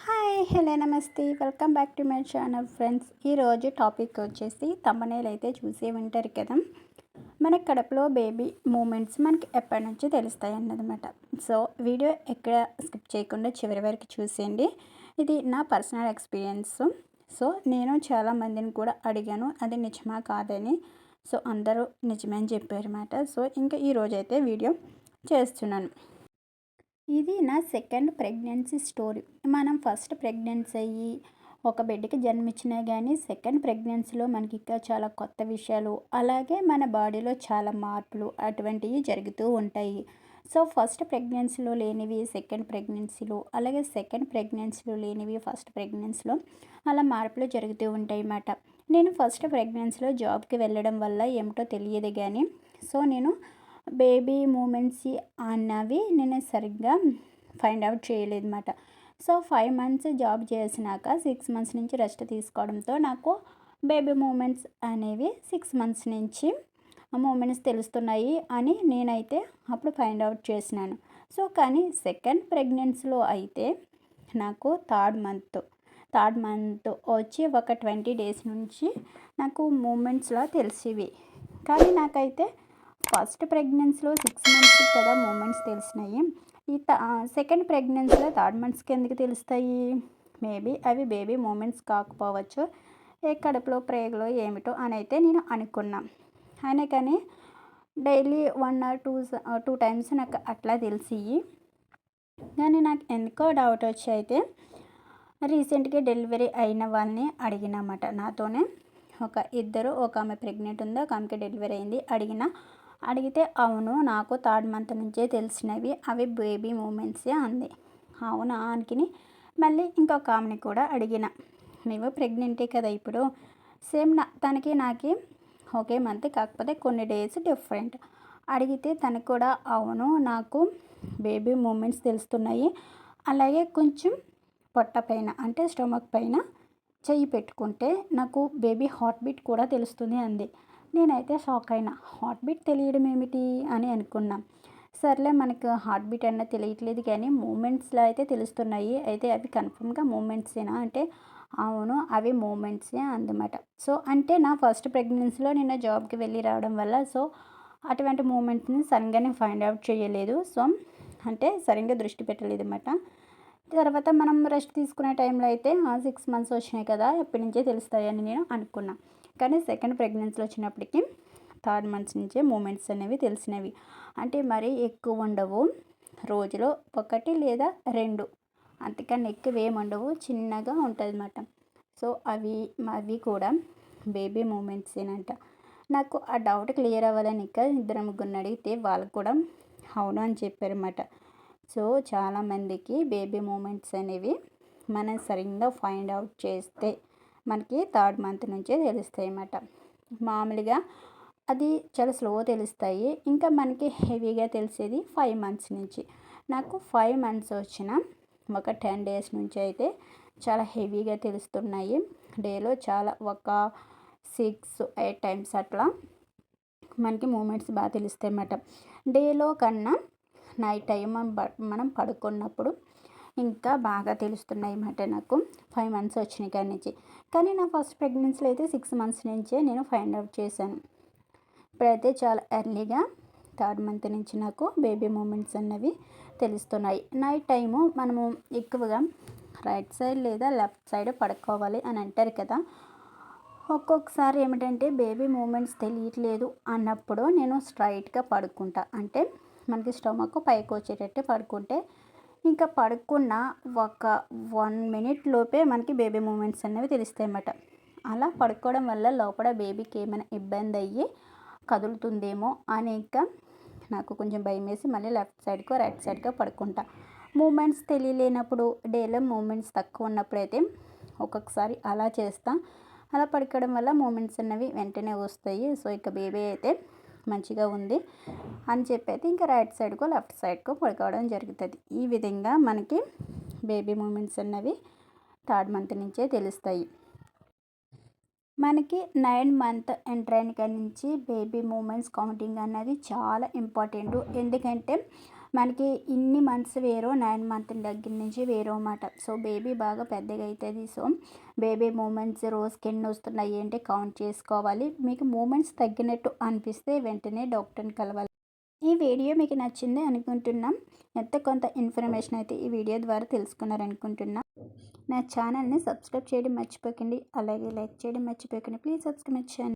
Hi hello నమస్తే welcome back to my channel friends. ఈరోజు topic వచ్చేసి తమ్మనేలు అయితే చూసే ఉంటారు కదా. మన కడుపులో బేబీ మూమెంట్స్ మనకి ఎప్పటి నుంచి తెలుస్తాయి అన్నదన్నమాట. సో వీడియో ఎక్కడ స్కిప్ చేయకుండా చివరి వరకు చూసేయండి. ఇది నా పర్సనల్ ఎక్స్పీరియన్స్. సో నేను చాలామందిని కూడా అడిగాను అది నిజమా కాదని. సో అందరూ నిజమే అని చెప్పారు అన్నమాట. సో ఇంకా ఈరోజైతే వీడియో చేస్తున్నాను. ఇది నా సెకండ్ ప్రెగ్నెన్సీ స్టోరీ. మనం ఫస్ట్ ప్రెగ్నెన్సీ అయ్యి ఒక బిడ్డకి జన్మించినా కానీ సెకండ్ ప్రెగ్నెన్సీలో మనకి ఇంకా చాలా కొత్త విషయాలు, అలాగే మన బాడీలో చాలా మార్పులు అటువంటివి జరుగుతూ ఉంటాయి. సో ఫస్ట్ ప్రెగ్నెన్సీలో లేనివి సెకండ్ ప్రెగ్నెన్సీలో, అలాగే సెకండ్ ప్రెగ్నెన్సీలో లేనివి ఫస్ట్ ప్రెగ్నెన్సీలో అలా మార్పులు జరుగుతూ ఉంటాయి అన్నమాట. నేను ఫస్ట్ ప్రెగ్నెన్సీలో జాబ్కి వెళ్ళడం వల్ల ఏమిటో తెలియదు కానీ సో నేను బేబీ మూమెంట్స్ అన్నవి నేను సరిగ్గా ఫైండ్ అవుట్ చేయలేదన్నమాట. సో 5 మంత్స్ జాబ్ చేసినాక 6 మంత్స్ నుంచి రెస్ట్ తీసుకోవడంతో నాకు బేబీ మూమెంట్స్ అనేవి 6 మంత్స్ నుంచి మూమెంట్స్ తెలుస్తున్నాయి అని నేనైతే అప్పుడు ఫైండ్ అవుట్ చేసినాను. సో కానీ సెకండ్ ప్రెగ్నెన్సీలో అయితే నాకు థర్డ్ మంత్ వచ్చి ఒక 20 డేస్ నుంచి నాకు మూమెంట్స్లా తెలిసేవి. కానీ నాకైతే ఫస్ట్ ప్రెగ్నెన్సీలో 6 మంత్స్ కదా మూమెంట్స్ తెలిసినాయి. ఈ సెకండ్ ప్రెగ్నెన్సీలో థర్డ్ మంత్స్కి ఎందుకు తెలుస్తాయి? మేబీ అవి బేబీ మూమెంట్స్ కాకపోవచ్చు, ఏ కడుపులో ప్రేగులో ఏమిటో అని అయితే నేను అనుకున్నా. అయినా కానీ డైలీ 1 ఆర్ 2 టైమ్స్ నాకు అట్లా తెలిసి, కానీ నాకు ఎందుకో డౌట్ వచ్చి అయితే రీసెంట్గా డెలివరీ అయిన వాళ్ళని అడిగినమాట. నాతోనే ఒక ఆమె ప్రెగ్నెంట్ ఉంది, ఒక ఆమెకి డెలివరీ అయింది. అడిగితే అవును నాకు థర్డ్ మంత్ నుంచే తెలిసినవి, అవి బేబీ మూమెంట్సే అంది. అవునా అనుకుని మళ్ళీ ఇంకొక ఆమెని కూడా అడిగిన, నువ్వు ప్రెగ్నెంటే కదా ఇప్పుడు, సేమ్ తనకి నాకి ఒకే మంత్ కాకపోతే కొన్ని డేస్ డిఫరెంట్. అడిగితే తనకు కూడా అవును నాకు బేబీ మూమెంట్స్ తెలుస్తున్నాయి, అలాగే కొంచెం పొట్ట పైన అంటే స్టమక్ పైన చెయ్యి పెట్టుకుంటే నాకు బేబీ హార్ట్ బీట్ కూడా తెలుస్తుంది అంది. నేనైతే షాక్ అయినా, హార్ట్ బీట్ తెలియడం ఏమిటి అని అనుకున్నాం. సర్లే మనకు హార్ట్ బీట్ అన్న తెలియట్లేదు కానీ మూమెంట్స్లో అయితే తెలుస్తున్నాయి, అయితే అవి కన్ఫర్మ్గా మూమెంట్సేనా అంటే అవును అవి మూమెంట్సే అందమాట. సో అంటే నా ఫస్ట్ ప్రెగ్నెన్సీలో నేను జాబ్కి వెళ్ళి రావడం వల్ల సో అటువంటి మూమెంట్స్ని సరిగ్గానే ఫైండ్ అవుట్ చేయలేదు. సో అంటే సరిగ్గా దృష్టి పెట్టలేదు అన్నమాట. తర్వాత మనం రెస్ట్ తీసుకునే టైంలో అయితే 6 మంత్స్ వచ్చినాయి కదా ఎప్పటి నుంచే తెలుస్తాయని నేను అనుకున్నా. కానీ సెకండ్ ప్రెగ్నెన్సీలో వచ్చినప్పటికీ థర్డ్ మంత్స్ నుంచే మూమెంట్స్ అనేవి తెలిసినవి. అంటే మరీ ఎక్కువ ఉండవు, రోజులో 1 లేదా 2, అంతకన్నా ఎక్కువ ఏమి ఉండవు, చిన్నగా ఉంటుంది అన్నమాట. సో అవి కూడా బేబీ మూమెంట్సేనంట. నాకు ఆ డౌట్ క్లియర్ అవ్వాలని ఇంకా 2-3 అడిగితే వాళ్ళు కూడా అవును అని చెప్పారన్నమాట. సో చాలామందికి బేబీ మూమెంట్స్ అనేవి మనం సరిగ్గా ఫైండ్ అవుట్ చేస్తే మనకి థర్డ్ మంత్ నుంచే తెలుస్తాయి అన్నమాట. మామూలుగా అది చాలా స్లో తెలుస్తాయి, ఇంకా మనకి హెవీగా తెలిసేది 5 మంత్స్ నుంచి. నాకు 5 మంత్స్ వచ్చిన ఒక 10 డేస్ నుంచి అయితే చాలా హెవీగా తెలుస్తున్నాయి. డేలో చాలా ఒక 6-8 టైమ్స్ అట్లా మనకి మూమెంట్స్ బాగా తెలుస్తాయి అన్నమాట. డేలో కన్నా నైట్ టైం మనం పడుకున్నప్పుడు ఇంకా బాగా తెలుస్తున్నాయి అన్నమాట. నాకు 5 మంత్స్ వచ్చినాయి కాడి నుంచి. కానీ నా ఫస్ట్ ప్రెగ్నెన్సీలో అయితే 6 మంత్స్ నుంచే నేను ఫైండ్ అవుట్ చేశాను. ఇప్పుడైతే చాలా ఎర్లీగా థర్డ్ మంత్ నుంచి నాకు బేబీ మూమెంట్స్ అన్నవి తెలుస్తున్నాయి. నైట్ టైము మనము ఎక్కువగా రైట్ సైడ్ లేదా లెఫ్ట్ సైడ్ పడుకోవాలి అని అంటారు కదా. ఒక్కొక్కసారి ఏమిటంటే బేబీ మూమెంట్స్ తెలియట్లేదు అన్నప్పుడు నేను స్ట్రైట్గా పడుకుంటా, అంటే మనకి స్టమక్ పైకి వచ్చేటట్టు పడుకుంటే ఇంకా పడుకున్న ఒక 1 మినిట్ లోపే మనకి బేబీ మూమెంట్స్ అనేవి తెలుస్తాయి అన్నమాట. అలా పడుకోవడం వల్ల లోపల బేబీకి ఏమైనా ఇబ్బంది అయ్యి కదులుతుందేమో అని ఇంకా నాకు కొంచెం భయం వేసి మళ్ళీ లెఫ్ట్ సైడ్కో రైట్ సైడ్కో పడుకుంటా. మూమెంట్స్ తెలియలేనప్పుడు, డేలో మూమెంట్స్ తక్కువ ఉన్నప్పుడైతే ఒక్కొక్కసారి అలా చేస్తా. అలా పడుకోవడం వల్ల మూమెంట్స్ అన్నవి వెంటనే వస్తాయి. సో ఇక బేబీ అయితే మంచిగా ఉంది అని చెప్పి అయితే ఇంకా రైట్ సైడ్కో లెఫ్ట్ సైడ్కో పడుకోవడం జరుగుతుంది. ఈ విధంగా మనకి బేబీ మూమెంట్స్ అన్నవి థర్డ్ మంత్ నుంచే తెలుస్తాయి. మనకి 9 మంత్ ఎంటర్ అయిన కాడి నుంచి బేబీ మూమెంట్స్ కౌంటింగ్ అన్నది చాలా ఇంపార్టెంట్. ఎందుకంటే మనకి ఇన్ని మంత్స్ వేరో 9 మంత్ దగ్గర నుంచి వేరో అన్నమాట. సో బేబీ బాగా పెద్దగా అవుతుంది. సో బేబీ మూమెంట్స్ రోజుకి ఎన్ని వస్తున్నాయి ఏంటి కౌంట్ చేసుకోవాలి. మీకు మూమెంట్స్ తగ్గినట్టు అనిపిస్తే వెంటనే డాక్టర్ని కలవాలి. ఈ వీడియో మీకు నచ్చింది అనుకుంటున్నాం. ఎంతో కొంత ఇన్ఫర్మేషన్ అయితే ఈ వీడియో ద్వారా తెలుసుకున్నారనుకుంటున్నాం. నా ఛానల్ని సబ్స్క్రైబ్ చేయడం మర్చిపోకండి. అలాగే లైక్ చేయడం మర్చిపోకండి. Please subscribe my channel.